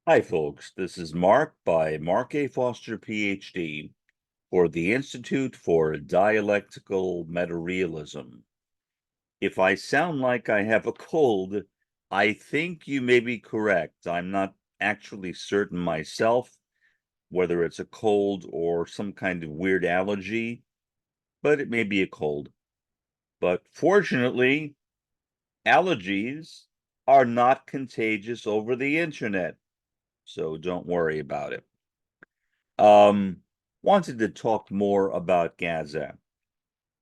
Hi, folks. This is Mark by Mark A. Foster, Ph.D., for the Institute for Dialectical Metarealism. If I sound like I have a cold, I think you may be correct. I'm not actually certain myself whether it's a cold or some kind of weird allergy, but it may be a cold. But fortunately, allergies are not contagious over the internet, so don't worry about it. Wanted to talk more about Gaza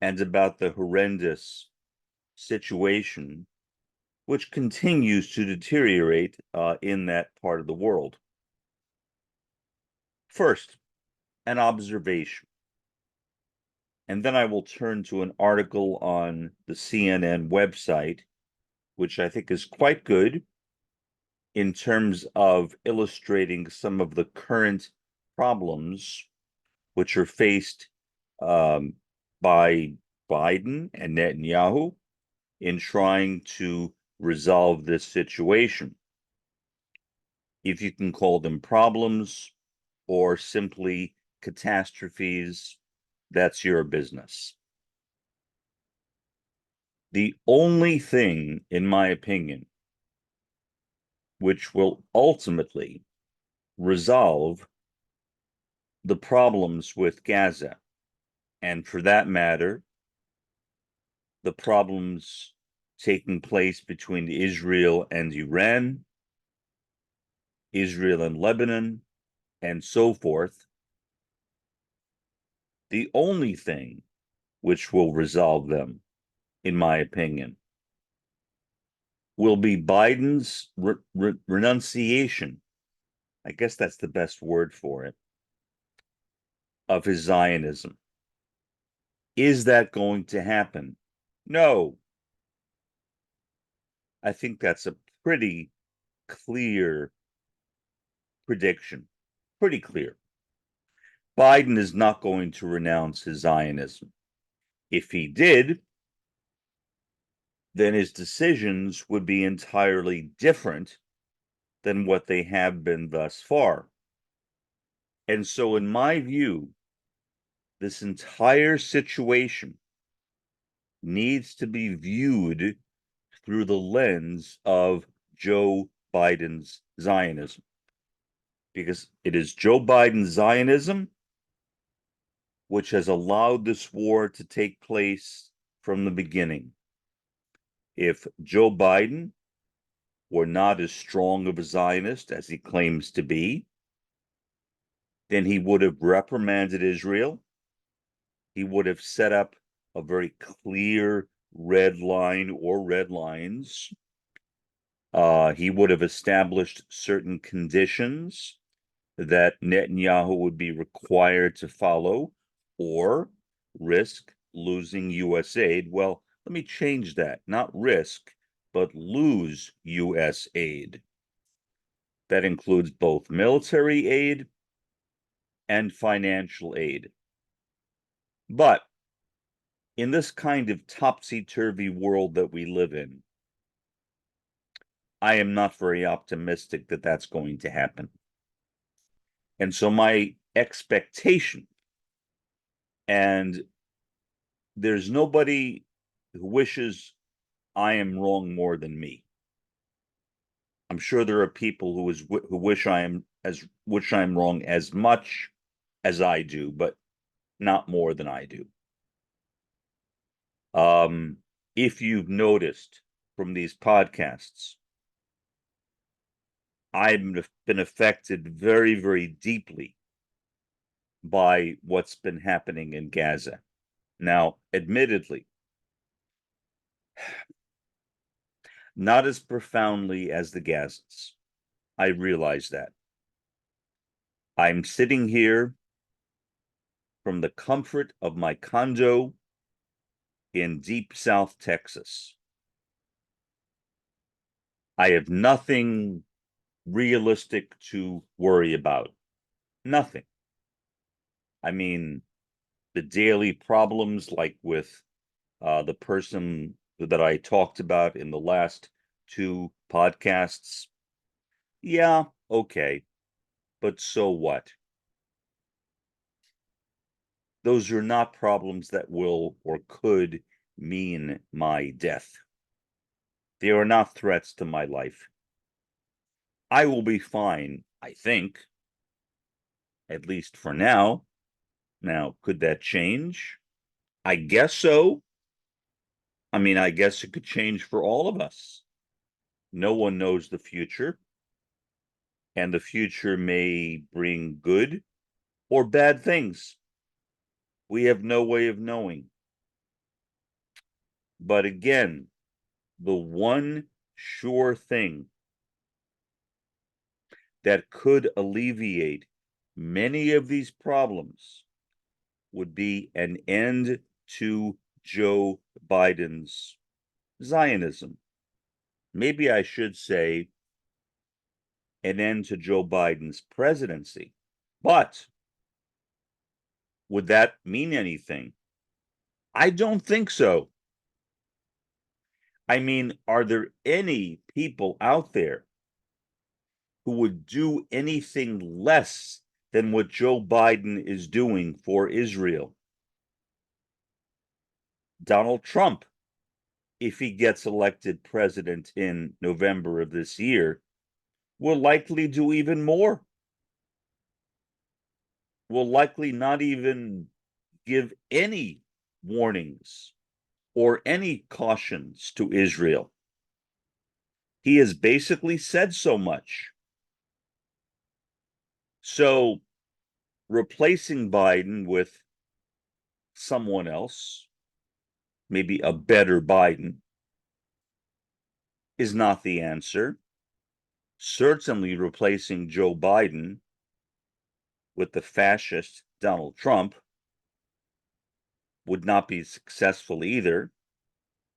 and about the horrendous situation which continues to deteriorate in that part of the world. First, an observation, and then I will turn to an article on the CNN website, which I think is quite good in terms of illustrating some of the current problems which are faced by Biden and Netanyahu in trying to resolve this situation. If you can call them problems or simply catastrophes, that's your business. The only thing, in my opinion, which will ultimately resolve the problems with Gaza, and for that matter, the problems taking place between Israel and Iran, Israel and Lebanon, and so forth. The only thing which will resolve them, in my opinion, will be Biden's renunciation. I guess that's the best word for it, of his Zionism. Is that going to happen? No. I think that's a pretty clear prediction. Pretty clear. Biden is not going to renounce his Zionism. If he did, then his decisions would be entirely different than what they have been thus far. And so, in my view, this entire situation needs to be viewed through the lens of Joe Biden's Zionism. Because it is Joe Biden's Zionism which has allowed this war to take place from the beginning. If Joe Biden were not as strong of a Zionist as he claims to be, then he would have reprimanded Israel. He would have set up a very clear red line or red lines. He would have established certain conditions that Netanyahu would be required to follow or risk losing U.S. aid. Well, let me change that. Not risk, but lose U.S. aid. That includes both military aid and financial aid. But in this kind of topsy-turvy world that we live in, I am not very optimistic that that's going to happen. And so my expectation, and there's nobody who wishes I am wrong more than me. I'm sure there are people who wish I'm wrong as much as I do, but not more than I do. If you've noticed from these podcasts, I've been affected very, very deeply by what's been happening in Gaza. Now, admittedly, not as profoundly as the Gazans. I realize that. I'm sitting here from the comfort of my condo in deep South Texas. I have nothing realistic to worry about. Nothing. I mean, the daily problems, like with the person that I talked about in the last two podcasts. Yeah, Okay, but so what? Those are not problems that will or could mean my death. They are not threats to my life. I will be fine, I think, at least for now. Now, could that change? I guess so. I mean, I guess it could change for all of us. No one knows the future, and the future may bring good or bad things. We have no way of knowing. But again, the one sure thing that could alleviate many of these problems would be an end to Joe Biden's Zionism. Maybe I should say an end to Joe Biden's presidency. But would that mean anything? I don't think so. I mean, are there any people out there who would do anything less than what Joe Biden is doing for Israel? Donald Trump, if he gets elected president in November of this year, will likely do even more. Will likely not even give any warnings or any cautions to Israel. He has basically said so much. So replacing Biden with someone else, maybe a better Biden, is not the answer. Certainly replacing Joe Biden with the fascist Donald Trump would not be successful either.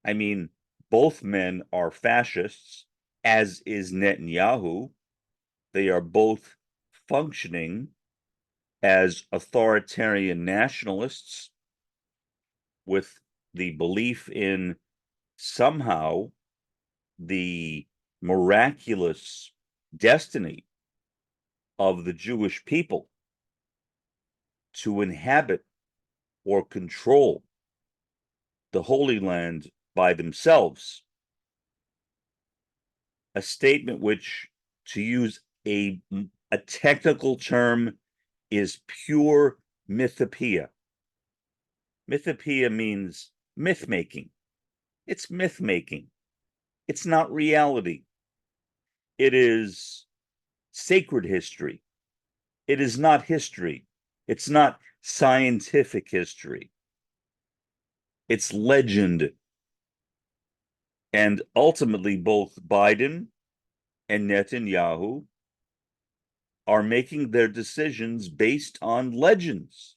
I mean, both men are fascists, as is Netanyahu. They are both functioning as authoritarian nationalists with the belief in somehow the miraculous destiny of the Jewish people to inhabit or control the Holy Land by themselves. A statement which, to use a technical term, is pure mythopoeia. Mythopoeia means myth making. It's myth making. It's not reality. It is sacred history. It is not history. It's not scientific history. It's legend. And ultimately, both Biden and Netanyahu are making their decisions based on legends.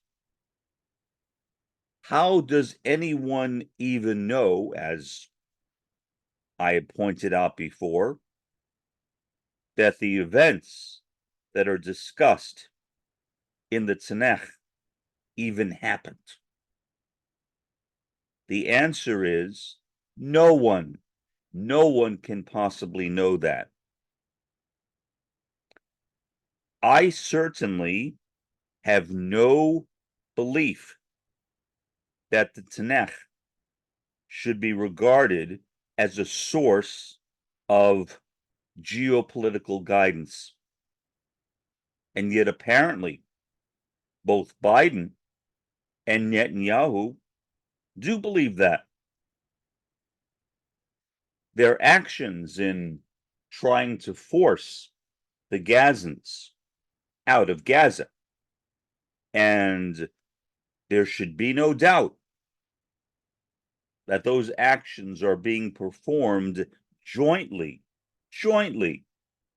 How does anyone even know, as I had pointed out before, that the events that are discussed in the Tanakh even happened? The answer is no one. No one can possibly know that. I certainly have no belief that the Tanakh should be regarded as a source of geopolitical guidance. And yet, apparently, both Biden and Netanyahu do believe that. Their actions in trying to force the Gazans out of Gaza, and there should be no doubt that those actions are being performed jointly,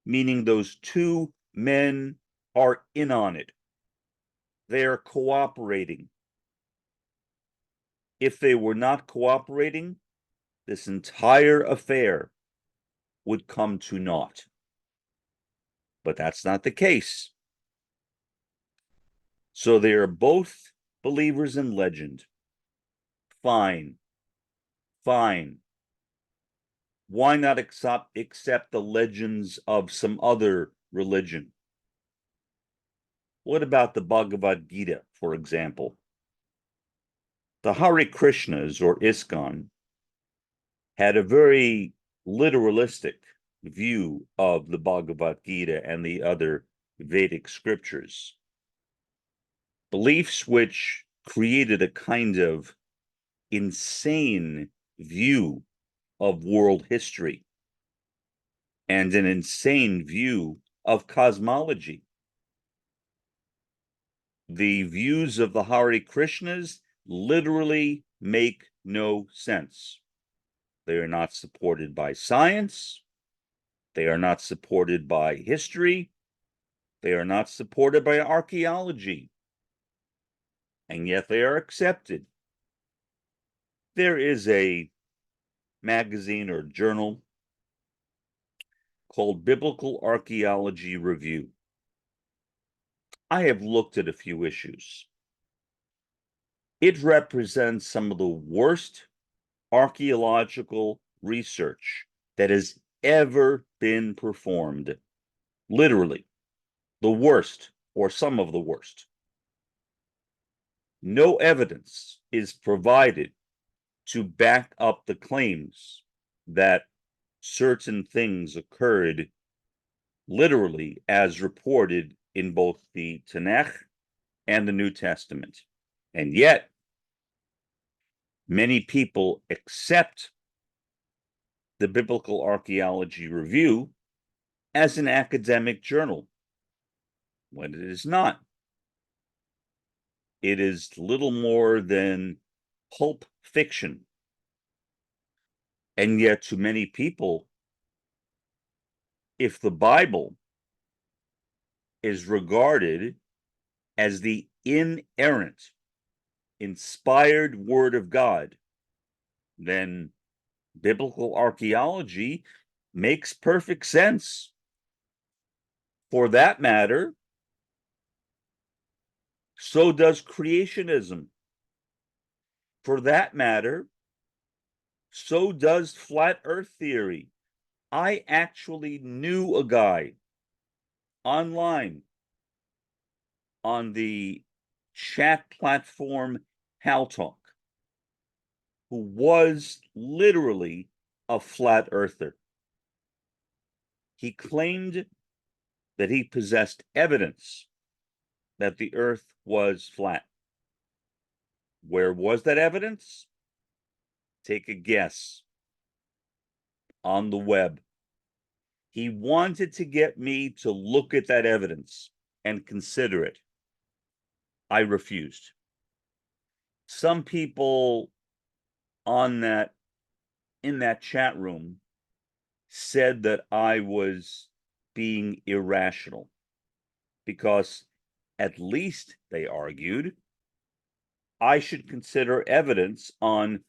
meaning those two men are in on it. They are cooperating. If they were not cooperating, this entire affair would come to naught. But that's not the case. So they are both believers in legend. Fine. Fine. Why not accept the legends of some other religion. What about the Bhagavad Gita, for example? The Hare Krishnas, or ISKCON, had a very literalistic view of the Bhagavad Gita and the other Vedic scriptures. Beliefs which created a kind of insane view of world history and an insane view of cosmology. The views of the Hare Krishnas literally make no sense. They are not supported by science. They are not supported by history. They are not supported by archaeology. And yet they are accepted. There is a magazine or journal called Biblical Archaeology Review. I have looked at a few issues. It represents some of the worst archaeological research that has ever been performed. Literally, the worst, or some of the worst. No evidence is provided to back up the claims that certain things occurred literally as reported in both the Tanakh and the New Testament. And yet, many people accept the Biblical Archaeology Review as an academic journal, when it is not. It is little more than pulp fiction. And yet, to many people, if the Bible is regarded as the inerrant, inspired Word of God, then biblical archaeology makes perfect sense. For that matter, so does creationism. For that matter, so does flat earth theory. I actually knew a guy online on the chat platform HowTalk who was literally a flat earther. He claimed that he possessed evidence that the earth was flat. Where was that evidence? Take a guess. On the web. He wanted to get me to look at that evidence and consider it. I refused. Some people in that chat room said that I was being irrational because at least, they argued, I should consider evidence on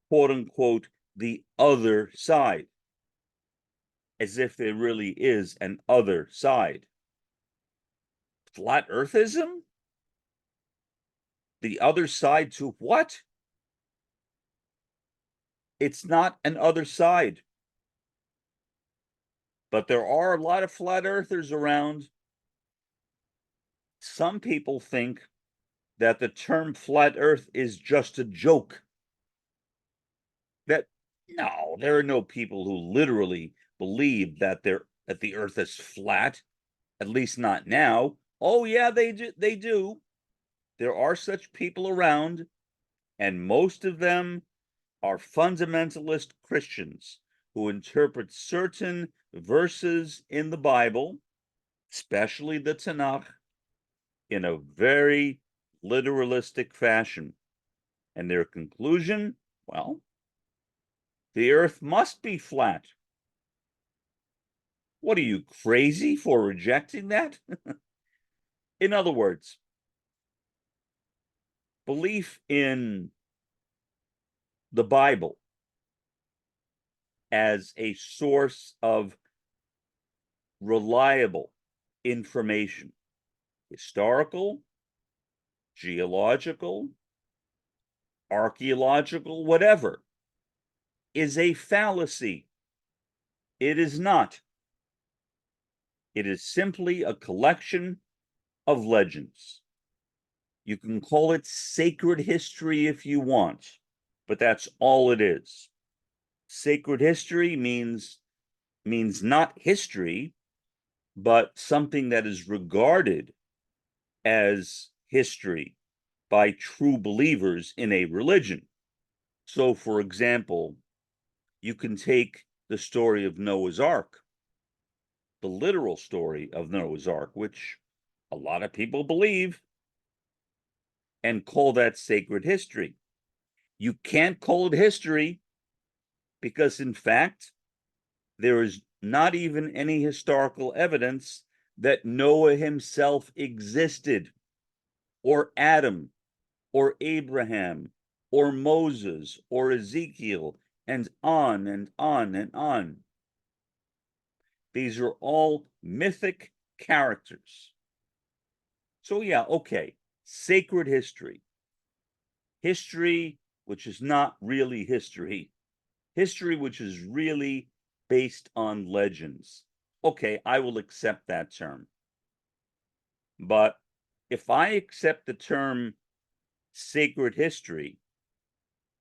quote unquote the other side, as if there really is an other side. Flat earthism? The other side to what? It's not an other side. But there are a lot of flat earthers around. Some people think that the term flat earth is just a joke. No, there are no people who literally believe that the earth is flat, at least not now. Oh yeah, they do. There are such people around, and most of them are fundamentalist Christians who interpret certain verses in the Bible, especially the Tanakh, in a very literalistic fashion. And their conclusion, well, the earth must be flat. What are you, crazy for rejecting that? In other words, belief in the Bible as a source of reliable information, historical, geological, archaeological, whatever, is a fallacy. It is not. It is simply a collection of legends. You can call it sacred history if you want, but that's all it is. Sacred history means not history, but something that is regarded as history by true believers in a religion. So, for example, you can take the story of Noah's Ark, the literal story of Noah's Ark, which a lot of people believe, and call that sacred history. You can't call it history because, in fact, there is not even any historical evidence that Noah himself existed, or Adam, or Abraham, or Moses, or Ezekiel, and on and on and on. These are all mythic characters. So, yeah, okay, sacred history. History which is not really history. History which is really based on legends. Okay, I will accept that term. But if I accept the term sacred history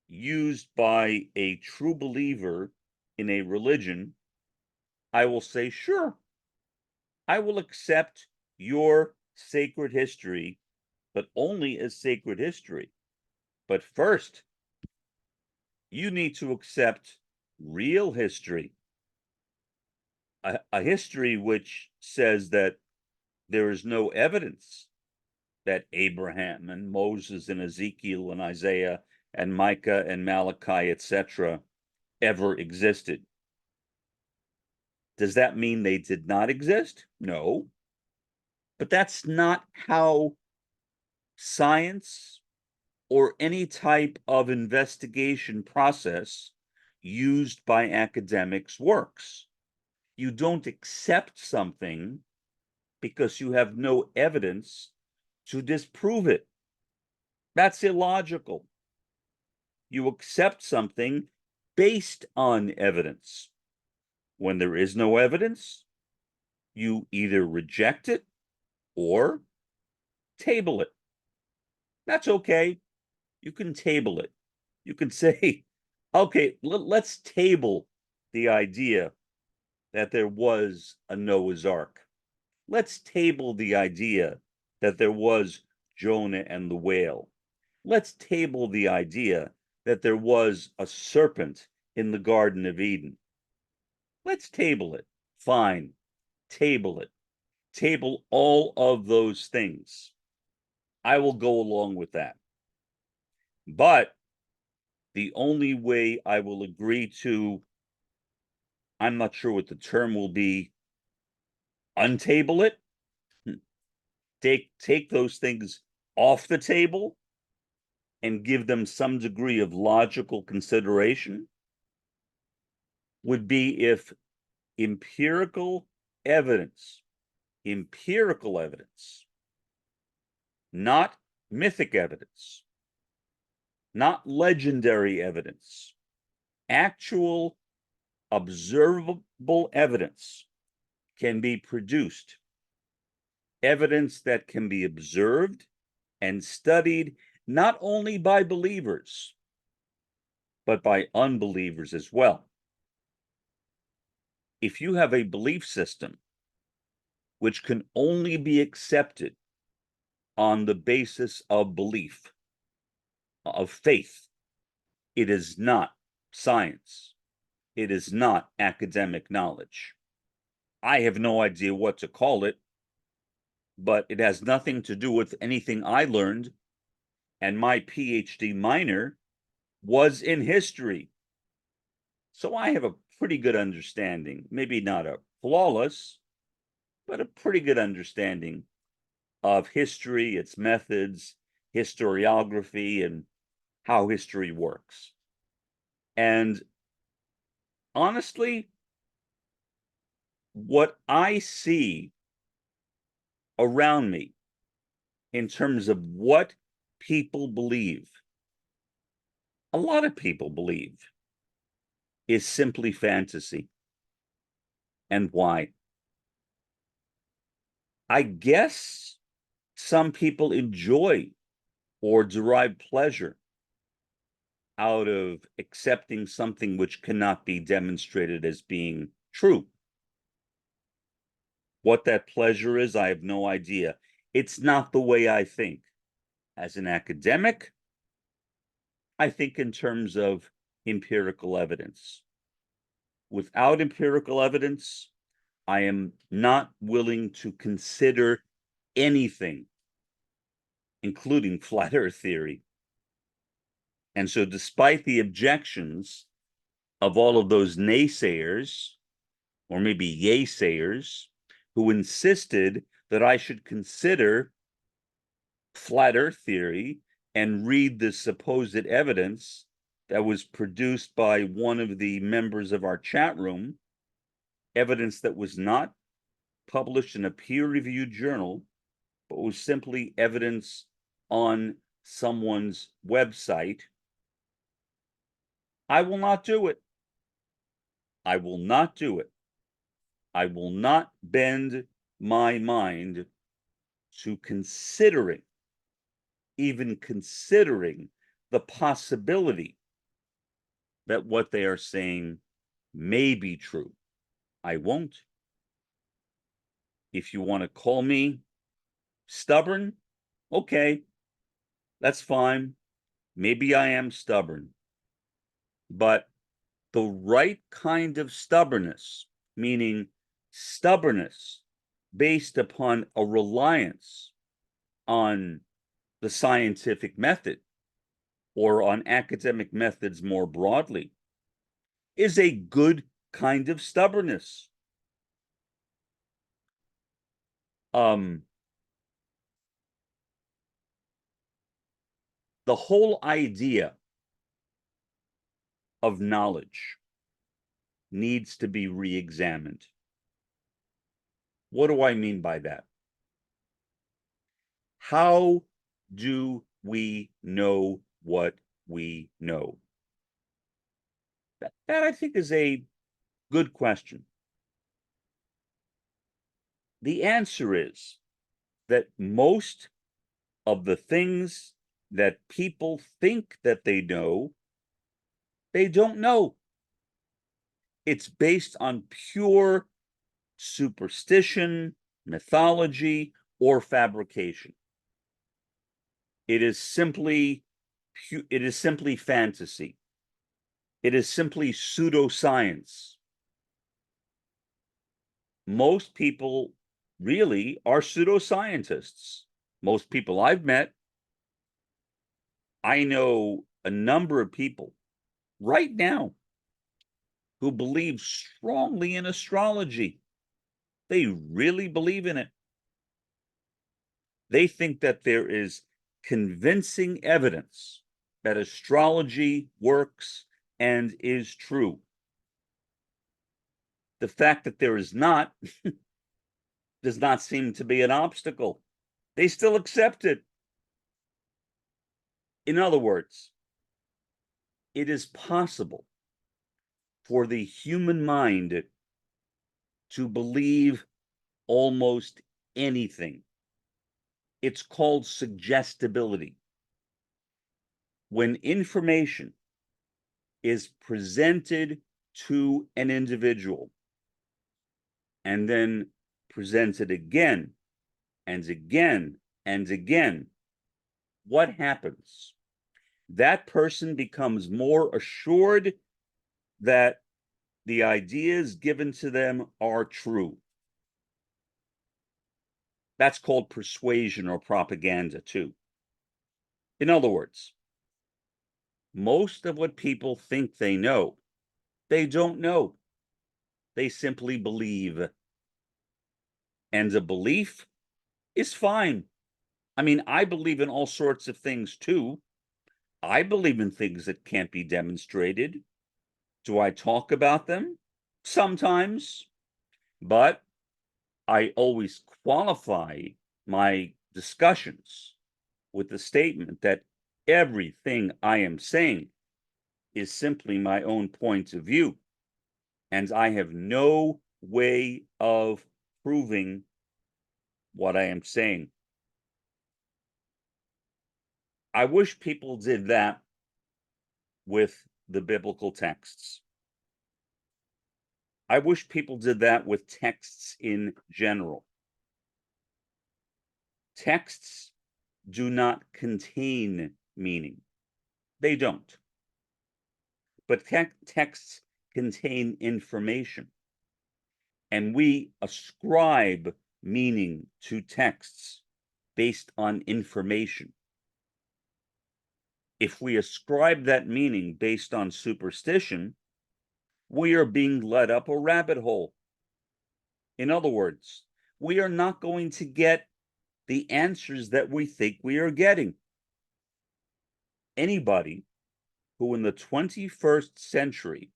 used by a true believer in a religion, I will say, sure, I will accept your sacred history, but only as sacred history. But first, you need to accept real history, a history which says that there is no evidence that Abraham and Moses and Ezekiel and Isaiah and Micah and Malachi, etc., ever existed. Does that mean they did not exist? No. But that's not how science or any type of investigation process used by academics works. You don't accept something because you have no evidence to disprove it. That's illogical. You accept something based on evidence. When there is no evidence, you either reject it or table it. That's okay. You can table it. You can say, okay, let's table the idea that there was a Noah's Ark. Let's table the idea that there was Jonah and the whale. Let's table the idea that there was a serpent in the Garden of Eden. Let's table it. Fine. Table it. Table all of those things. I will go along with that. But the only way I will agree to, I'm not sure what the term will be, untable it, take those things off the table and give them some degree of logical consideration, would be if empirical evidence, not mythic evidence, not legendary evidence, actual observable evidence can be produced, evidence that can be observed and studied not only by believers, but by unbelievers as well. If you have a belief system which can only be accepted on the basis of belief, of faith, it is not science. It is not academic knowledge. I have no idea what to call it, but it has nothing to do with anything I learned, and my Ph.D. minor was in history. So I have a pretty good understanding, maybe not a flawless, but a pretty good understanding of history, its methods, historiography, and how history works. And honestly, what I see around me in terms of what people believe, a lot of people believe, is simply fantasy. And why? I guess some people enjoy or derive pleasure out of accepting something which cannot be demonstrated as being true. What that pleasure is, I have no idea. It's not the way I think. As an academic, I think in terms of empirical evidence. Without empirical evidence, I am not willing to consider anything, including flat earth theory. And so, despite the objections of all of those naysayers, or maybe yaysayers, who insisted that I should consider flat earth theory and read the supposed evidence that was produced by one of the members of our chat room, evidence that was not published in a peer-reviewed journal, but was simply evidence on someone's website, I will not do it. I will not do it. I will not bend my mind to considering, even considering the possibility that what they are saying may be true. I won't. If you want to call me stubborn, okay, that's fine. Maybe I am stubborn. But the right kind of stubbornness, meaning stubbornness based upon a reliance on the scientific method or on academic methods more broadly, is a good kind of stubbornness. The whole idea of knowledge needs to be re-examined. What do I mean by that? How do we know what we know? That I think is a good question. The answer is that most of the things that people think that they don't know. It's based on pure superstition, mythology, or fabrication. It is simply fantasy. It is simply pseudoscience. Most people really are pseudoscientists. Most people I've met, I know a number of people right now who believe strongly in astrology. They really believe in it. They think that there is convincing evidence that astrology works and is true. The fact that there is not does not seem to be an obstacle. They still accept it. In other words, it is possible for the human mind to believe almost anything. It's called suggestibility. When information is presented to an individual and then presented again and again and again, what happens? That person becomes more assured that the ideas given to them are true. That's called persuasion or propaganda, too. In other words, most of what people think they know, they don't know. They simply believe. And the belief is fine. I mean, I believe in all sorts of things, too. I believe in things that can't be demonstrated. Do I talk about them? Sometimes. But I always qualify my discussions with the statement that everything I am saying is simply my own point of view, and I have no way of proving what I am saying. I wish people did that with the biblical texts. I wish people did that with texts in general. Texts do not contain meaning. They don't. But texts contain information. And we ascribe meaning to texts based on information. If we ascribe that meaning based on superstition, we are being led up a rabbit hole. In other words, we are not going to get the answers that we think we are getting. Anybody who in the 21st century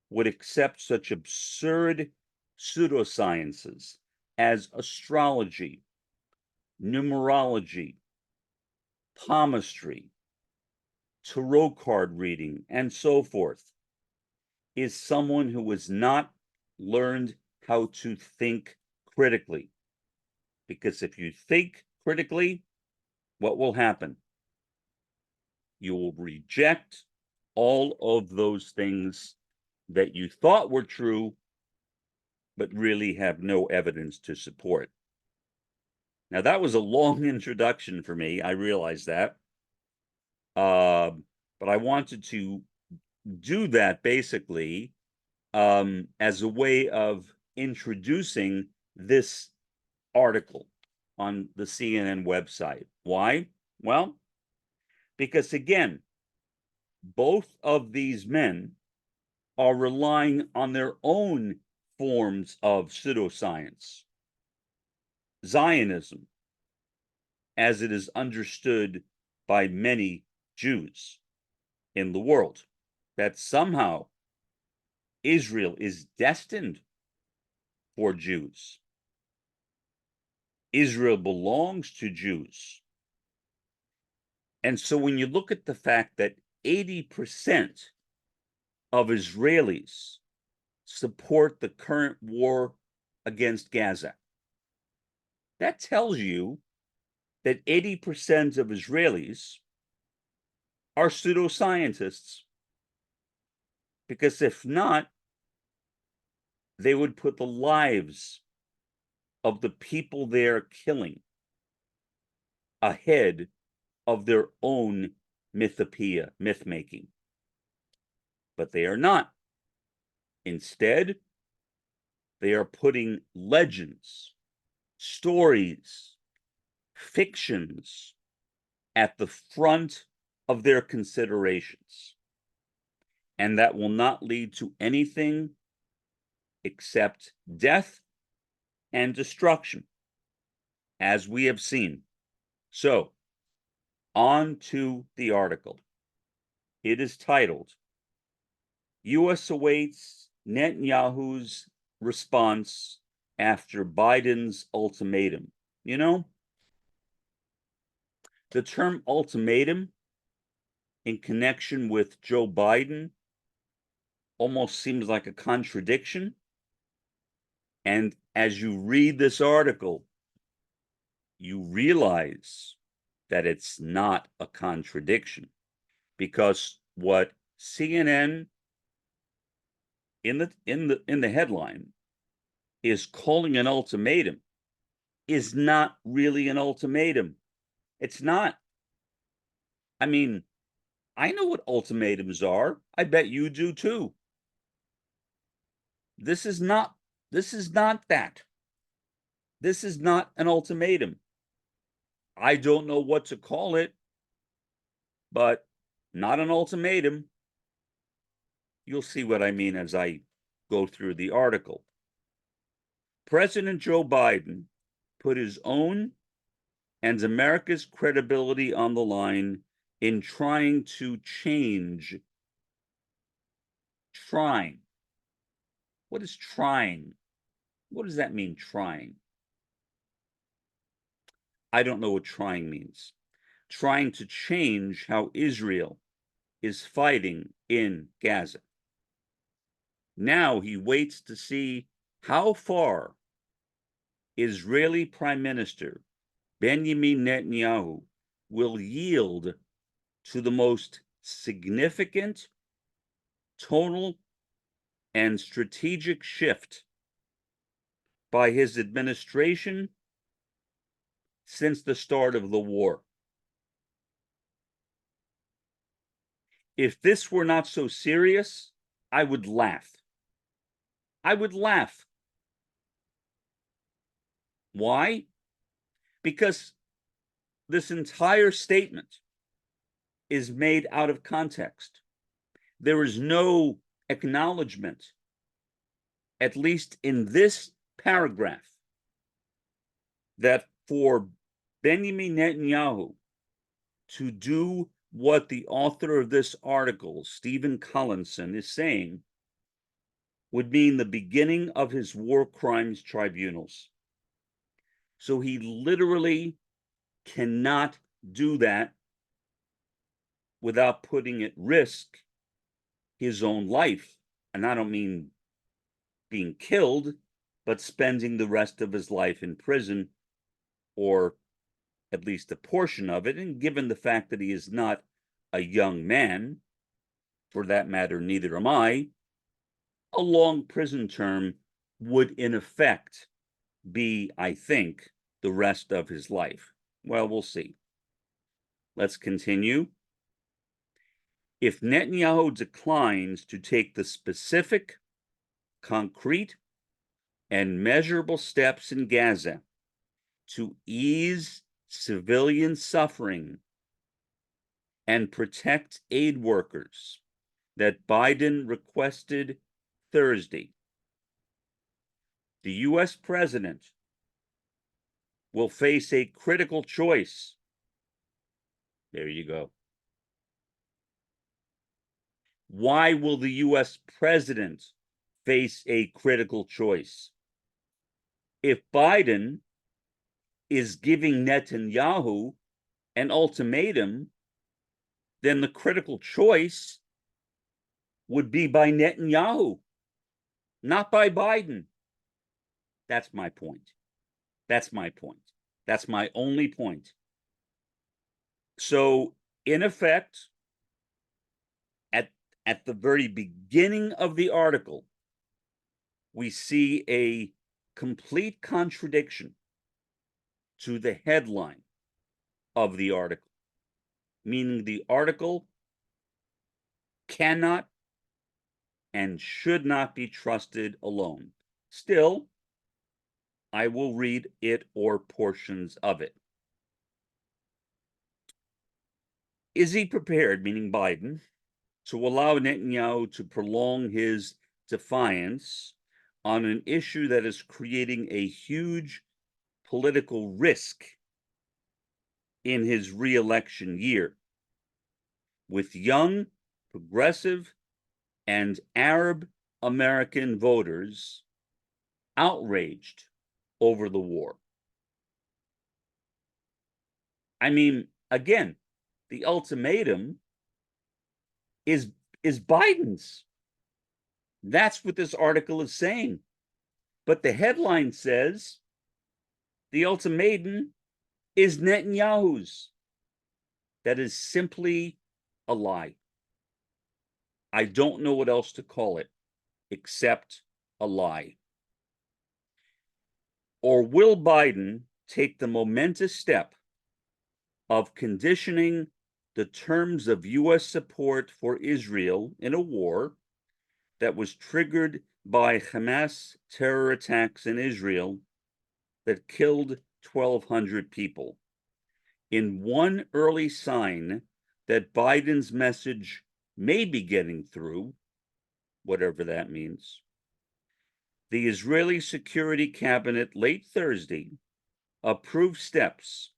would accept such absurd pseudosciences as astrology, numerology, palmistry, tarot card reading, and so forth, is someone who has not learned how to think critically. Because if you think critically, what will happen? You will reject all of those things that you thought were true, but really have no evidence to support. Now, that was a long introduction for me. I realize that. But I wanted to do that basically as a way of introducing this article on the CNN website. Why? Well, because again, both of these men are relying on their own forms of pseudoscience. Zionism, as it is understood by many Jews in the world, that somehow Israel is destined for Jews. Israel belongs to Jews. And so when you look at the fact that 80% of Israelis support the current war against Gaza, that tells you that 80% of Israelis are pseudoscientists. Because if not, they would put the lives of the people they are killing ahead of their own mythopoeia, myth-making. But they are not. Instead, they are putting legends, stories, fictions at the front of their considerations. And that will not lead to anything except death and destruction, as we have seen. So, on to the article. It is titled, U.S. awaits Netanyahu's response after Biden's ultimatum. You know, the term ultimatum in connection with Joe Biden almost seems like a contradiction. And as you read this article, you realize that it's not a contradiction, because what CNN in the headline is calling an ultimatum is not really an ultimatum. It's not. I mean, I know what ultimatums are. I bet you do too. This is not that. This is not an ultimatum. I don't know what to call it, but not an ultimatum. You'll see what I mean as I go through the article. President Joe Biden put his own and America's credibility on the line in trying to change. Trying. What is trying? What does that mean, trying? I don't know what trying means. Trying to change how Israel is fighting in Gaza. Now he waits to see how far Israeli Prime Minister Benjamin Netanyahu will yield to the most significant tonal and strategic shift by his administration since the start of the war. If this were not so serious, I would laugh. I would laugh. Why? Because this entire statement is made out of context. There is no acknowledgement, at least in this paragraph, that for Benjamin Netanyahu to do what the author of this article, Stephen Collinson, is saying would mean the beginning of his war crimes tribunals. So he literally cannot do that without putting at risk his own life. And I don't mean being killed, but spending the rest of his life in prison, or at least a portion of it. And given the fact that he is not a young man, for that matter, neither am I, a long prison term would in effect be, I think, the rest of his life. Well, we'll see. Let's continue. If Netanyahu declines to take the specific, concrete, and measurable steps in Gaza to ease civilian suffering and protect aid workers that Biden requested Thursday, the U.S. president will face a critical choice. There you go. Why will the U.S. president face a critical choice? If Biden is giving Netanyahu an ultimatum, then the critical choice would be by Netanyahu, not by Biden. That's my point. That's my point. That's my only point. So, in effect, at the very beginning of the article, we see a complete contradiction to the headline of the article, meaning the article cannot and should not be trusted alone. Still, I will read it or portions of it. Is he prepared, meaning Biden, to allow Netanyahu to prolong his defiance on an issue that is creating a huge political risk in his re-election year, with young, progressive, and Arab American voters outraged over the war? I mean, again, the ultimatum is Biden's. That's what this article is saying. But the headline says the ultimatum is Netanyahu's. That is simply a lie. I don't know what else to call it except a lie. Or will Biden take the momentous step of conditioning the terms of U.S. support for Israel in a war that was triggered by Hamas terror attacks in Israel that killed 1,200 people, in one early sign that Biden's message may be getting through, whatever that means? The Israeli Security Cabinet late Thursday approved steps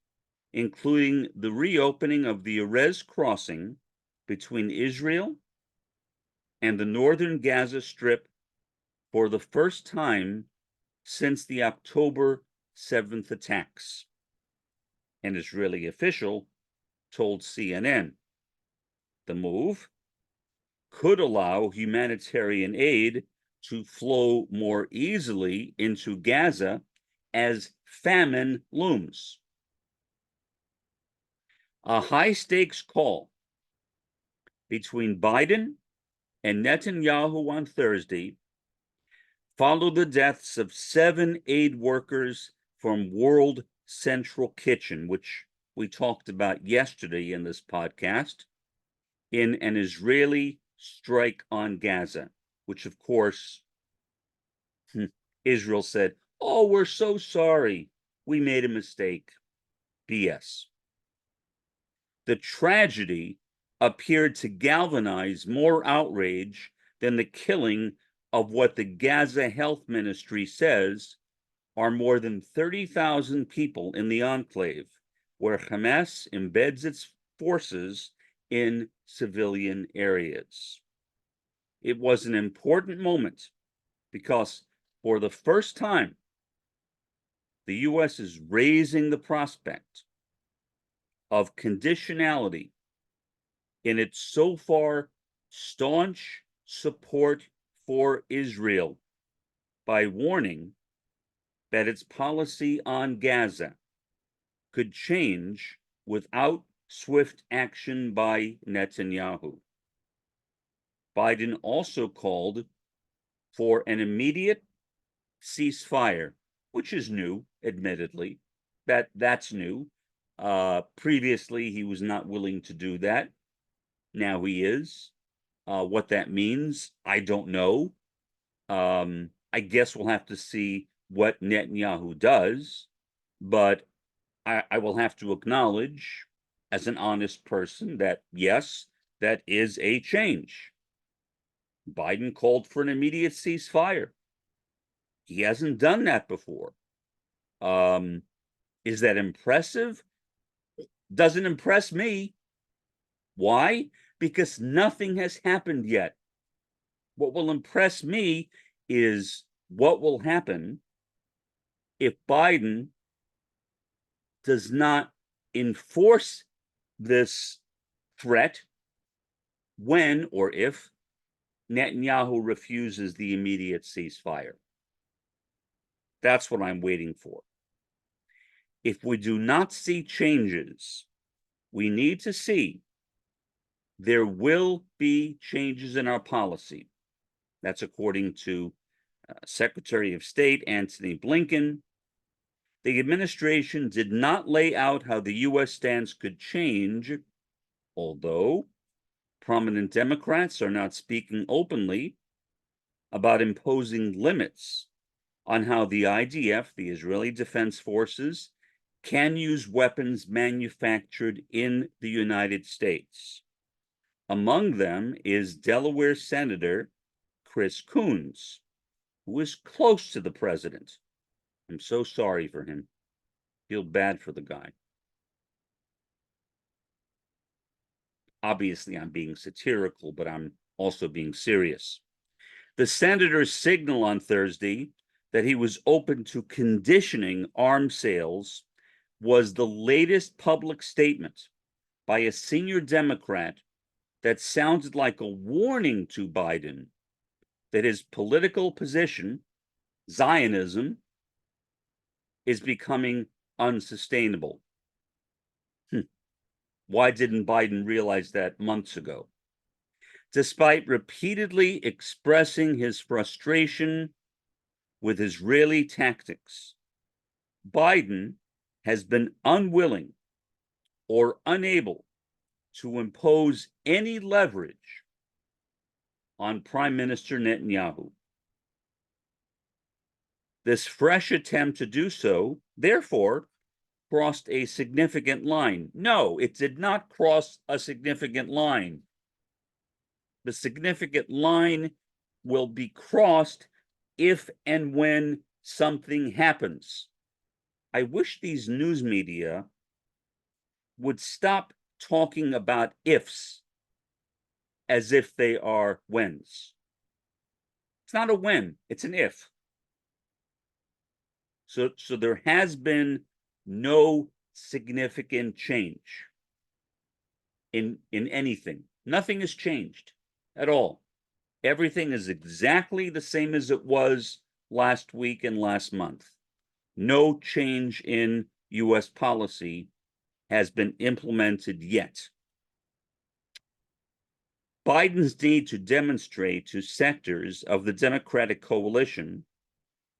including the reopening of the Erez crossing between Israel and the northern Gaza Strip for the first time since the October 7th attacks. An Israeli official told CNN the move could allow humanitarian aid to flow more easily into Gaza as famine looms. A high-stakes call between Biden and Netanyahu on Thursday followed the deaths of 7 aid workers from World Central Kitchen, which we talked about yesterday in this podcast, in an Israeli strike on Gaza, which of course Israel said, "Oh, we're so sorry. We made a mistake." BS. The tragedy appeared to galvanize more outrage than the killing of what the Gaza Health Ministry says are more than 30,000 people in the enclave, where Hamas embeds its forces in civilian areas. It was an important moment because for the first time, the U.S. is raising the prospect of conditionality in its so far staunch support for Israel by warning that its policy on Gaza could change without swift action by Netanyahu. Biden also called for an immediate ceasefire, which is new, admittedly. That's new. Previously, he was not willing to do that. Now he is. What that means, I don't know. I guess we'll have to see what Netanyahu does, but I will have to acknowledge, as an honest person, that yes, that is a change. Biden called for an immediate ceasefire. He hasn't done that before. Is that impressive? Doesn't impress me. Why? Because nothing has happened yet. What will impress me is what will happen if Biden does not enforce this threat when or if Netanyahu refuses the immediate ceasefire. That's what I'm waiting for. If we do not see changes, we need to see there will be changes in our policy. That's according to Secretary of State Antony Blinken. The administration did not lay out how the U.S. stance could change, although prominent Democrats are not speaking openly about imposing limits on how the IDF, the Israeli Defense Forces, can use weapons manufactured in the United States. Among them is Delaware Senator Chris Coons, who is close to the president. I'm so sorry for him. Feel bad for the guy. Obviously, I'm being satirical, but I'm also being serious. The senator's signal on Thursday that he was open to conditioning arms sales was the latest public statement by a senior Democrat that sounded like a warning to Biden that his political position, Zionism, is becoming unsustainable. Why didn't Biden realize that months ago? Despite repeatedly expressing his frustration with Israeli tactics, Biden has been unwilling or unable to impose any leverage on Prime Minister Netanyahu. This fresh attempt to do so, therefore, crossed a significant line. No, it did not cross a significant line. The significant line will be crossed if and when something happens. I wish these news media would stop talking about ifs as if they are whens. It's not a when, it's an if. So there has been no significant change in anything. Nothing has changed at all. Everything is exactly the same as it was last week and last month. no change in U.S. policy has been implemented yet. Biden's need to demonstrate to sectors of the Democratic coalition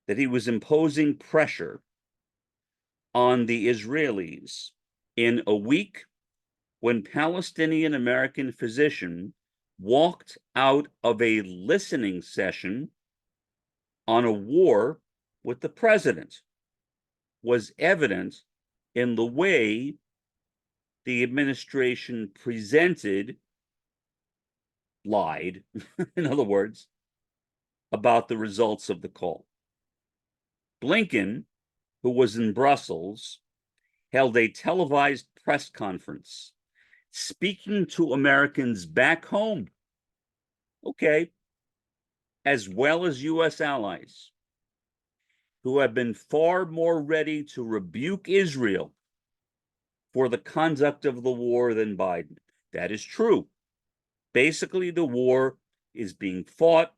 that he was imposing pressure on the Israelis in a week when Palestinian American physician walked out of a listening session on a war with the president was evident in the way the administration lied, in other words, about the results of the call. Blinken, who was in Brussels, held a televised press conference speaking to Americans back home, okay, as well as U.S. allies, who have been far more ready to rebuke Israel for the conduct of the war than Biden. That is true. Basically, the war is being fought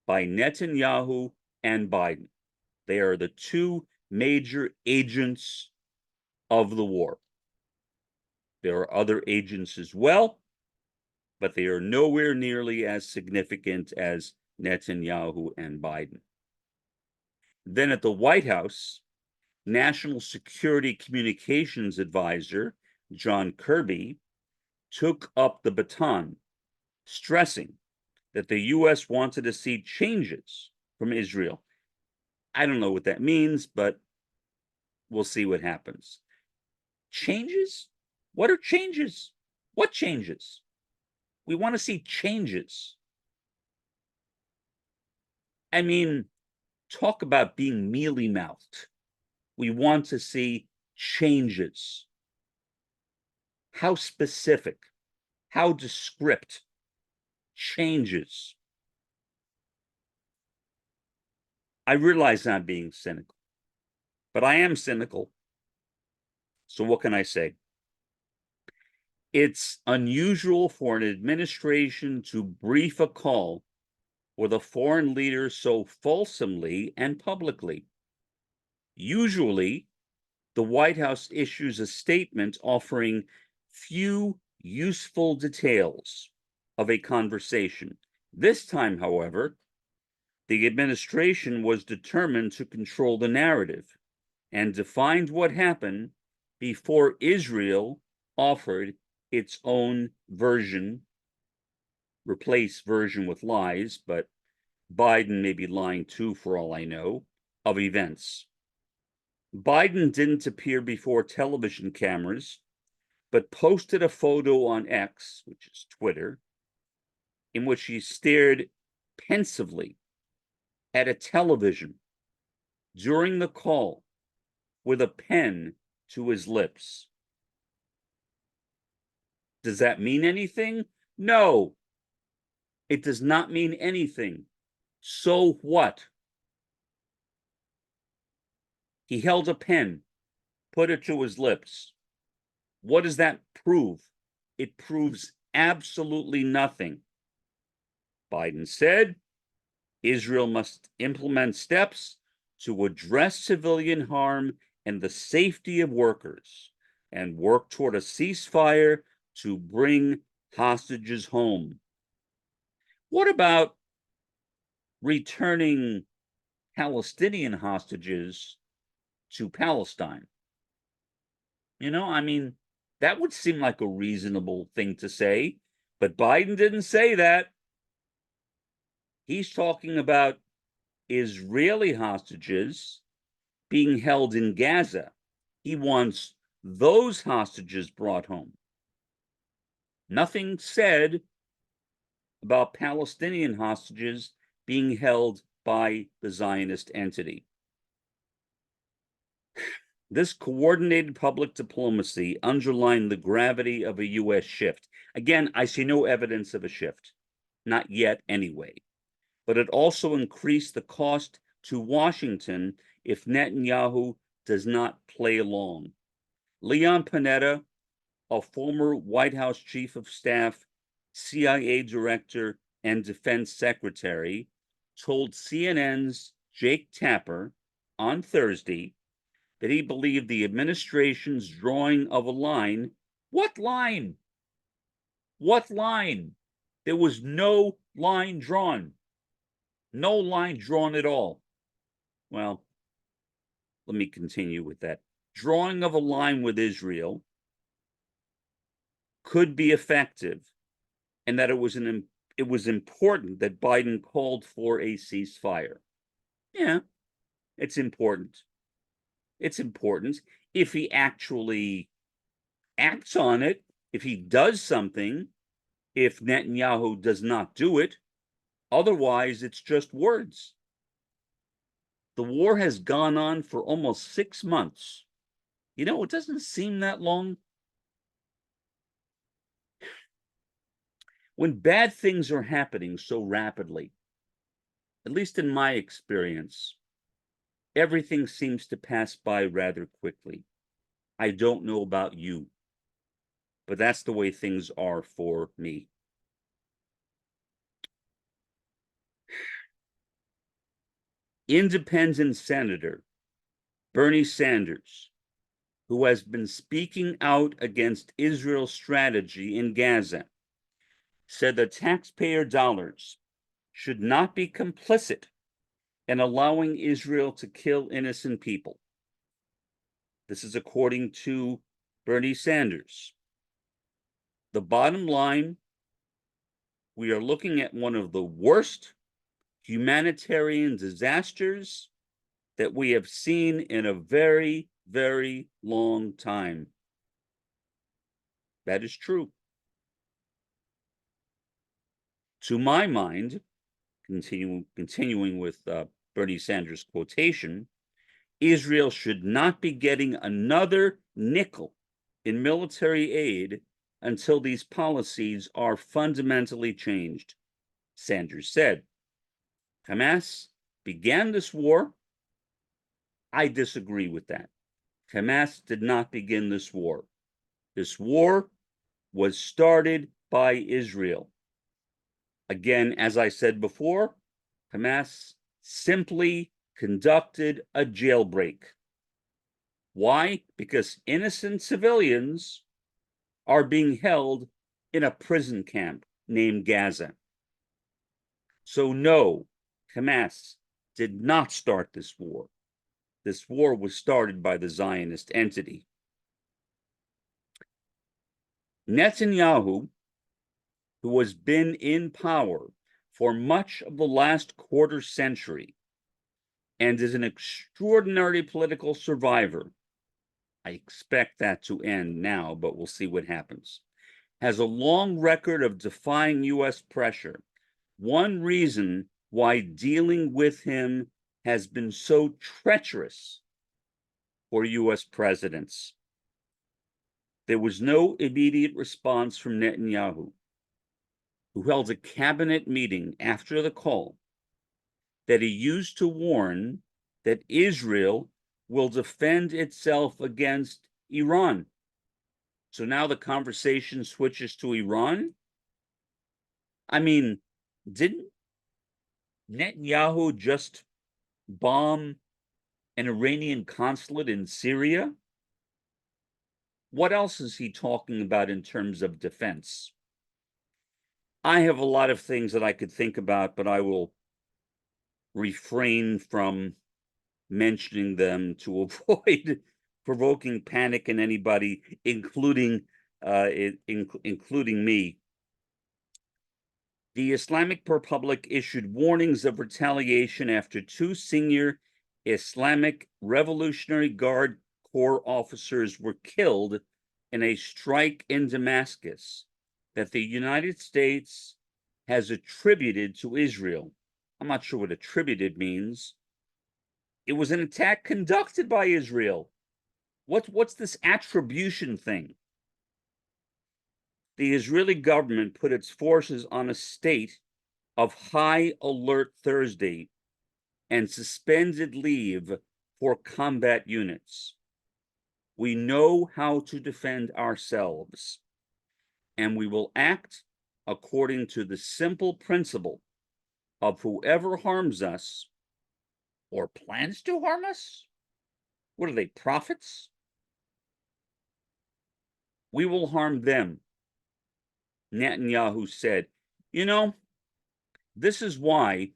by Netanyahu and Biden. They are the two major agents of the war. There are other agents as well, but they are nowhere nearly as significant as Netanyahu and Biden. Then at the White House, National Security Communications Advisor John Kirby took up the baton, stressing that the U.S. wanted to see changes from Israel. I don't know what that means, but we'll see what happens. Changes? What are changes? What changes? We want to see changes. I mean, talk about being mealy-mouthed. We want to see changes. How specific? How descript? Changes. I realize I'm being cynical, but I am cynical. So what can I say? It's unusual for an administration to brief a call with a foreign leader so fulsomely and publicly. Usually, the White House issues a statement offering few useful details of a conversation. This time, however, the administration was determined to control the narrative and defined what happened before Israel offered its own version, replace version with lies, but Biden may be lying too, for all I know, of events. Biden didn't appear before television cameras, but posted a photo on X, which is Twitter, in which he stared pensively at a television during the call with a pen to his lips. Does that mean anything? No, it does not mean anything. So what? He held a pen, put it to his lips. What does that prove? It proves absolutely nothing. Biden said Israel must implement steps to address civilian harm and the safety of workers and work toward a ceasefire to bring hostages home. What about returning Palestinian hostages to Palestine? You know, I mean, that would seem like a reasonable thing to say, but Biden didn't say that. He's talking about Israeli hostages being held in Gaza. He wants those hostages brought home. Nothing said about Palestinian hostages being held by the Zionist entity. This coordinated public diplomacy underlined the gravity of a U.S. shift. Again, I see no evidence of a shift, not yet anyway. But it also increased the cost to Washington if Netanyahu does not play along. Leon Panetta, a former White House chief of staff, CIA director, and defense secretary, told CNN's Jake Tapper on Thursday that he believed the administration's drawing of a line. What line? What line? There was no line drawn. No line drawn at all. Well, let me continue with that. Drawing of a line with Israel could be effective, and that it was important that Biden called for a ceasefire. Yeah, it's important. It's important if he actually acts on it, if he does something, if Netanyahu does not do it. Otherwise, it's just words. The war has gone on for almost 6 months. You know, it doesn't seem that long. When bad things are happening so rapidly, at least in my experience, everything seems to pass by rather quickly. I don't know about you, but that's the way things are for me. Independent Senator Bernie Sanders, who has been speaking out against Israel's strategy in Gaza, said that taxpayer dollars should not be complicit in allowing Israel to kill innocent people. This is according to Bernie Sanders. The bottom line, we are looking at one of the worst humanitarian disasters that we have seen in a very, very long time. That is true. To my mind, continuing with Bernie Sanders' quotation, Israel should not be getting another nickel in military aid until these policies are fundamentally changed. Sanders said, Hamas began this war. I disagree with that. Hamas did not begin this war. This war was started by Israel. Again, as I said before, Hamas simply conducted a jailbreak. Why? Because innocent civilians are being held in a prison camp named Gaza. So no, Hamas did not start this war. This war was started by the Zionist entity. Netanyahu, who has been in power for much of the last quarter century and is an extraordinary political survivor, I expect that to end now, but we'll see what happens, has a long record of defying U.S. pressure. One reason why dealing with him has been so treacherous for U.S. presidents. There was no immediate response from Netanyahu, who held a cabinet meeting after the call that he used to warn that Israel will defend itself against Iran. So now the conversation switches to Iran? I mean, didn't Netanyahu just bomb an Iranian consulate in Syria? What else is he talking about in terms of defense? I have a lot of things that I could think about, but I will refrain from mentioning them to avoid provoking panic in anybody, including me. The Islamic Republic issued warnings of retaliation after 2 senior Islamic Revolutionary Guard Corps officers were killed in a strike in Damascus that the United States has attributed to Israel. I'm not sure what attributed means. It was an attack conducted by Israel. What's this attribution thing? The Israeli government put its forces on a state of high alert Thursday and suspended leave for combat units. We know how to defend ourselves, and we will act according to the simple principle of whoever harms us or plans to harm us What are they, prophets? We will harm them. Netanyahu said, you know, this is why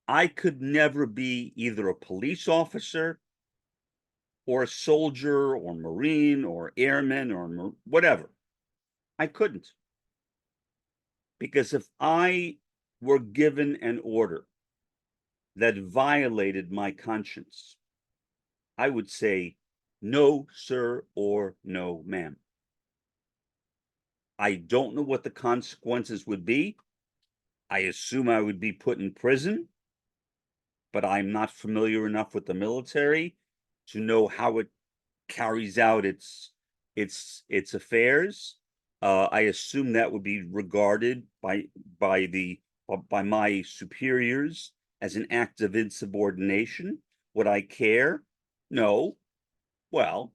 I could never be either a police officer or a soldier or Marine or airman or whatever. I couldn't. Because if I were given an order that violated my conscience, I would say, no, sir, or no, ma'am. I don't know what the consequences would be. I assume I would be put in prison, but I'm not familiar enough with the military to know how it carries out its affairs. I assume that would be regarded by the by my superiors as an act of insubordination. Would I care? No. Well,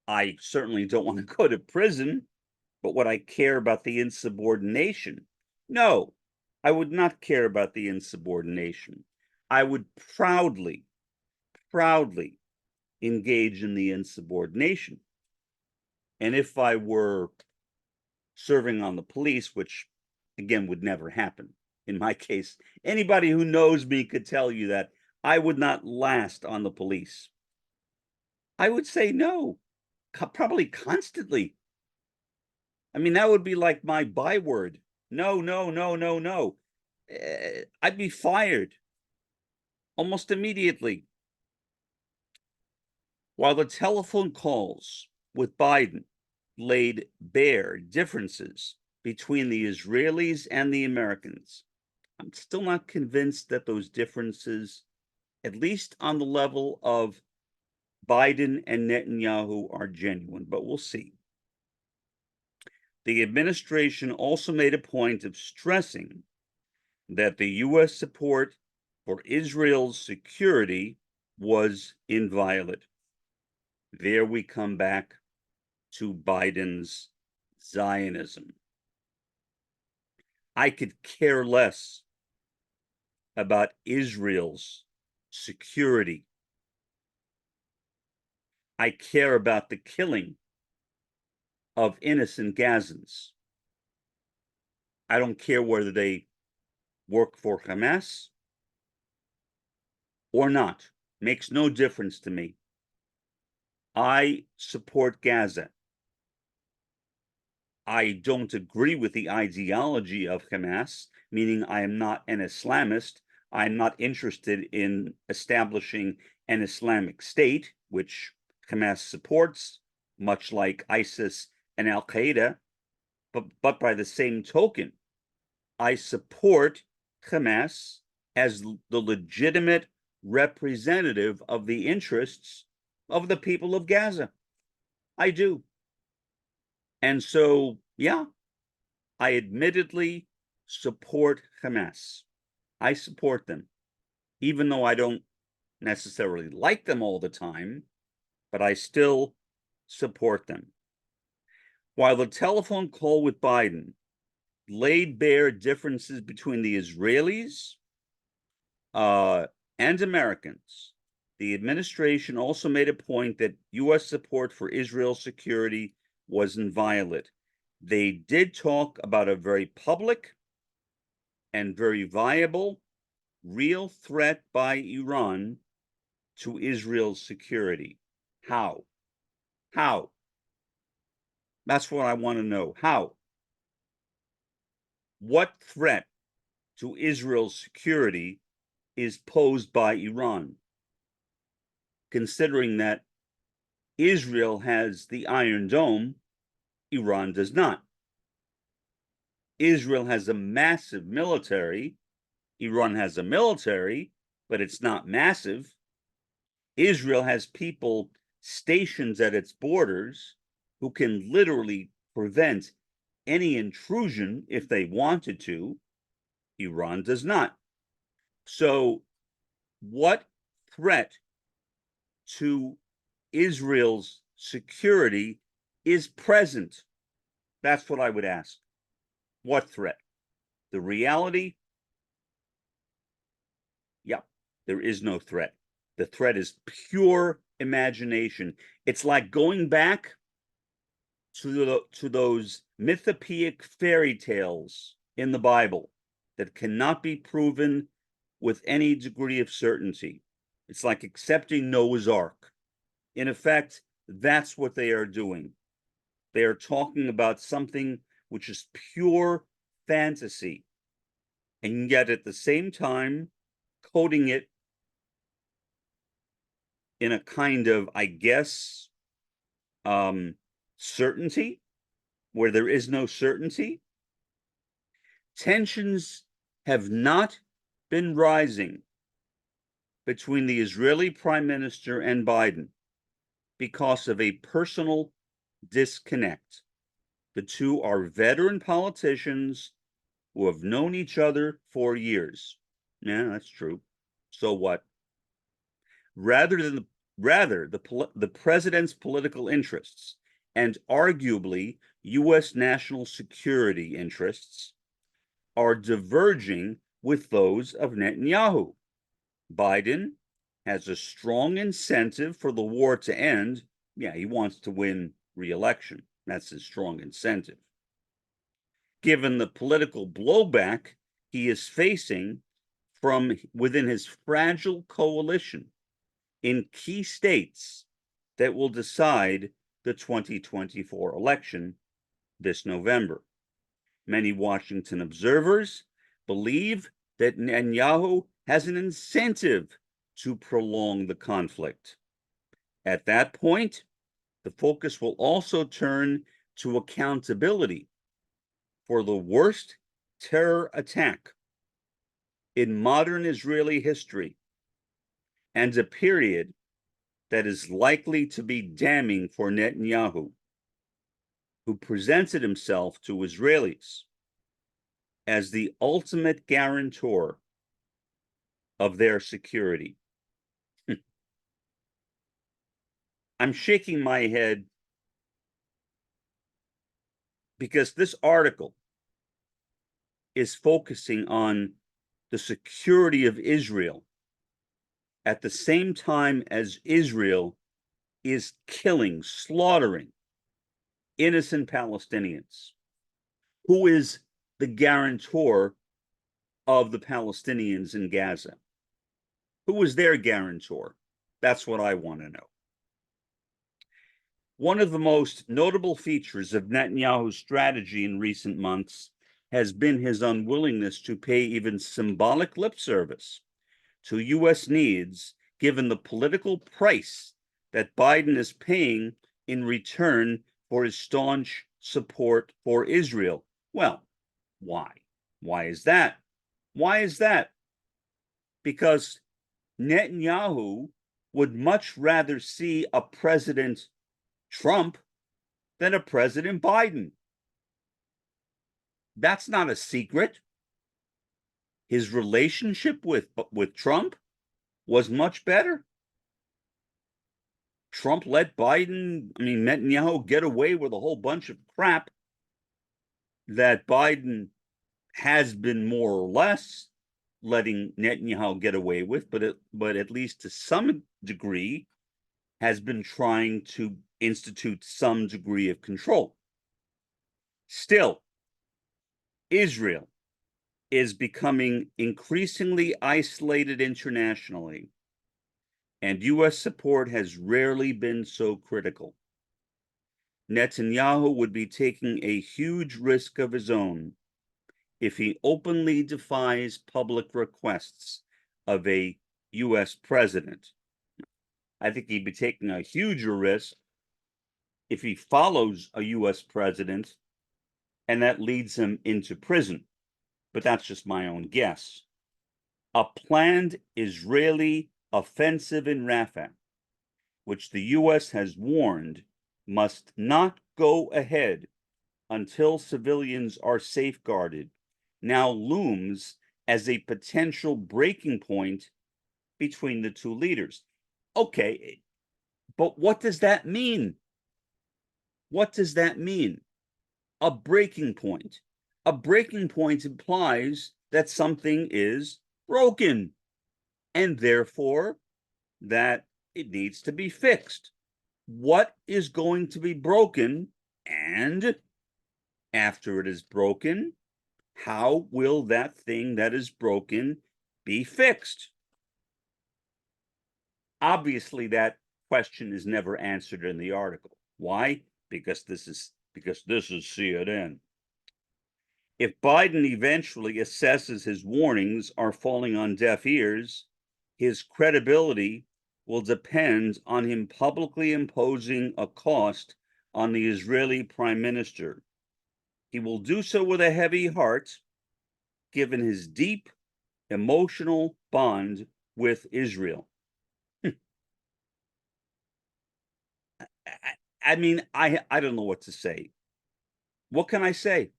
I certainly don't want to go to prison, but would I care about the insubordination? No, I would not care about the insubordination. I would proudly engage in the insubordination. And if I were serving on the police, which again would never happen in my case, anybody who knows me could tell you that I would not last on the police. I would say no, probably constantly. I mean, that would be like my byword. No, no, no, no, no. I'd be fired almost immediately. While the telephone calls with Biden laid bare differences between the Israelis and the Americans, I'm still not convinced that those differences, at least on the level of Biden and Netanyahu, are genuine, but we'll see. The administration also made a point of stressing that the U.S. support for Israel's security was inviolate. There we come back to Biden's Zionism. I could care less about Israel's security. I care about the killing of innocent Gazans. I don't care whether they work for Hamas or not. Makes no difference to me. I support Gaza. I don't agree with the ideology of Hamas, meaning I am not an Islamist. I'm not interested in establishing an Islamic State, which Hamas supports, much like ISIS and Al Qaeda. But by the same token, I support Hamas as the legitimate representative of the interests of the people of Gaza. I do. And so, yeah, I admittedly support Hamas. I support them, even though I don't necessarily like them all the time, but I still support them. While the telephone call with Biden laid bare differences between the Israelis and Americans, the administration also made a point that U.S. support for Israel's security was inviolate. They did talk about a very public and very viable, real threat by Iran to Israel's security. How? How? That's what I want to know. How? What threat to Israel's security is posed by Iran? Considering that Israel has the Iron Dome, Iran does not. Israel has a massive military. Iran has a military, but it's not massive. Israel has people stationed at its borders who can literally prevent any intrusion if they wanted to. Iran does not. So, what threat to Israel's security is present? That's what I would ask. What threat? The reality? Yeah, there is no threat. The threat is pure imagination. It's like going back to those mythopoeic fairy tales in the Bible that cannot be proven with any degree of certainty. It's like accepting Noah's Ark. In effect, that's what they are doing. They are talking about something which is pure fantasy, and yet at the same time, coding it in a kind of, I guess, certainty where there is no certainty. Tensions have not been rising between the Israeli Prime Minister and Biden because of a personal disconnect. The two are veteran politicians who have known each other for years. Yeah, that's true. So what? Rather, the president's political interests and arguably U.S. national security interests are diverging with those of Netanyahu. Biden has a strong incentive for the war to end. Yeah, he wants to win re-election. That's his strong incentive. Given the political blowback he is facing from within his fragile coalition in key states that will decide the 2024 election this November. Many Washington observers believe that Netanyahu has an incentive to prolong the conflict. At that point, the focus will also turn to accountability for the worst terror attack in modern Israeli history and a period that is likely to be damning for Netanyahu, who presented himself to Israelis as the ultimate guarantor of their security. I'm shaking my head because this article is focusing on the security of Israel at the same time as Israel is killing, slaughtering innocent Palestinians. Who is the guarantor of the Palestinians in Gaza? Who is their guarantor? That's what I want to know. One of the most notable features of Netanyahu's strategy in recent months has been his unwillingness to pay even symbolic lip service to U.S. needs, given the political price that Biden is paying in return for his staunch support for Israel. Well, why? Why is that? Why is that? Because Netanyahu would much rather see a President Trump than a President Biden. That's not a secret. His relationship with Trump was much better. Trump let Netanyahu get away with a whole bunch of crap that Biden has been more or less letting Netanyahu get away with, but at least to some degree has been trying to institute some degree of control. Still, Israel is becoming increasingly isolated internationally, and U.S. support has rarely been so critical. Netanyahu would be taking a huge risk of his own if he openly defies public requests of a U.S. president. I think he'd be taking a huger risk if he follows a U.S. president and that leads him into prison. But that's just my own guess. A planned Israeli offensive in Rafah, which the U.S. has warned must not go ahead until civilians are safeguarded, now looms as a potential breaking point between the two leaders. Okay, but what does that mean? What does that mean? A breaking point. A breaking point implies that something is broken, and therefore that it needs to be fixed. What is going to be broken? And after it is broken, how will that thing that is broken be fixed? Obviously, that question is never answered in the article. Why? Because this is CNN. If Biden eventually assesses his warnings are falling on deaf ears, his credibility will depend on him publicly imposing a cost on the Israeli prime minister. He will do so with a heavy heart, given his deep emotional bond with Israel. I mean, I don't know what to say. What can I say?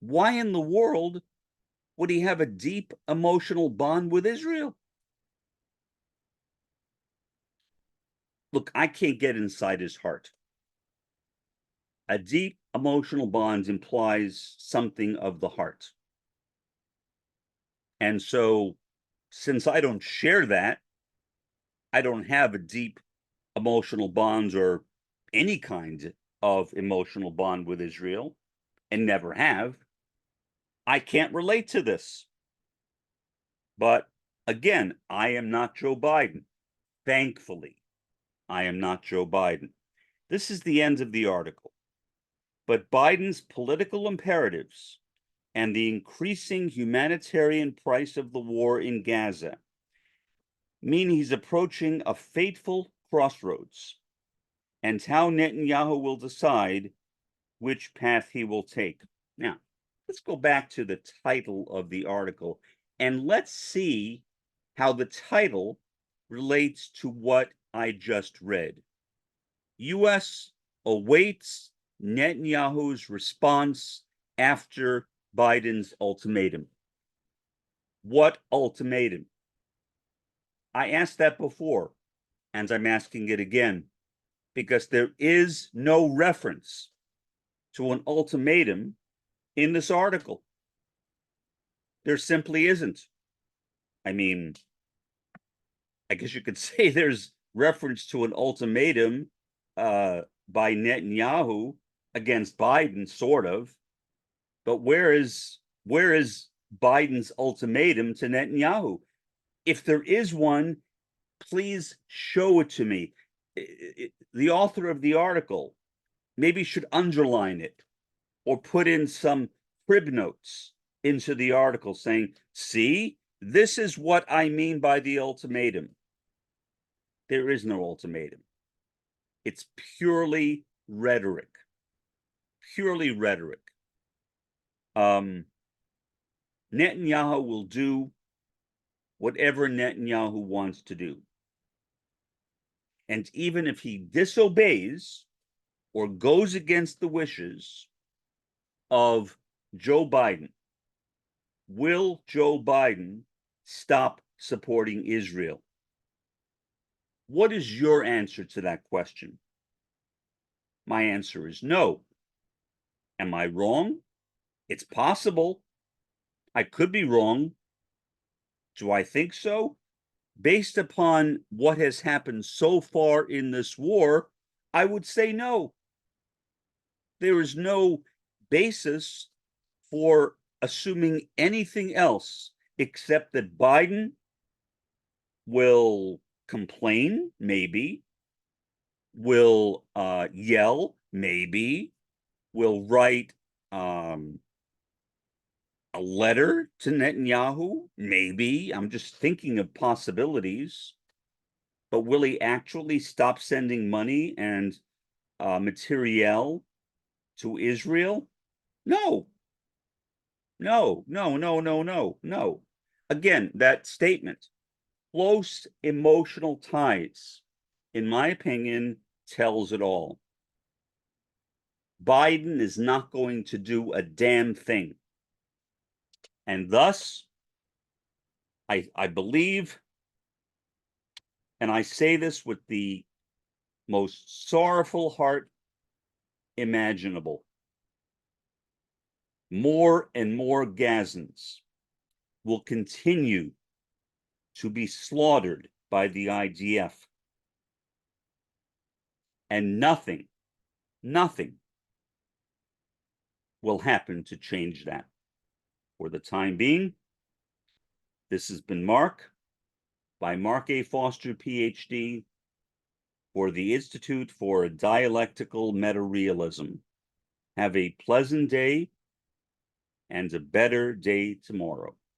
Why in the world would he have a deep emotional bond with Israel? Look, I can't get inside his heart. A deep emotional bond implies something of the heart. And so, since I don't share that, I don't have a deep emotional bond or any kind of emotional bond with Israel and never have, I can't relate to this. But again, I am not Joe Biden. Thankfully, I am not Joe Biden. This is the end of the article. But Biden's political imperatives and the increasing humanitarian price of the war in Gaza mean he's approaching a fateful crossroads, and how Netanyahu will decide which path he will take. Now, let's go back to the title of the article and let's see how the title relates to what I just read. U.S. awaits Netanyahu's response after Biden's ultimatum. What ultimatum? I asked that before, and I'm asking it again, because there is no reference to an ultimatum in this article. There simply isn't. I mean, I guess you could say there's reference to an ultimatum by Netanyahu against Biden, sort of. But where is Biden's ultimatum to Netanyahu? If there is one, please show it to me. The author of the article maybe should underline it or put in some crib notes into the article saying, see, this is what I mean by the ultimatum. There is no ultimatum. It's purely rhetoric. Purely rhetoric. Netanyahu will do whatever Netanyahu wants to do. And even if he disobeys or goes against the wishes of Joe Biden, will Joe Biden stop supporting Israel? What is your answer to that question? My answer is no. Am I wrong? It's possible. I could be wrong. Do I think so? Based upon what has happened so far in this war, I would say no. There is no basis for assuming anything else except that Biden will complain, maybe, will yell, maybe, will write a letter to Netanyahu, maybe. I'm just thinking of possibilities. But will he actually stop sending money and materiel to Israel? No. No, no, no, no, no, no. Again, that statement, close emotional ties, in my opinion, tells it all. Biden is not going to do a damn thing. And thus, I believe, and I say this with the most sorrowful heart imaginable, more and more Gazans will continue to be slaughtered by the IDF. And nothing will happen to change that. For the time being, this has been Mark by Mark A. Foster, Ph.D., for the Institute for Dialectical Meta-Realism. Have a pleasant day and a better day tomorrow.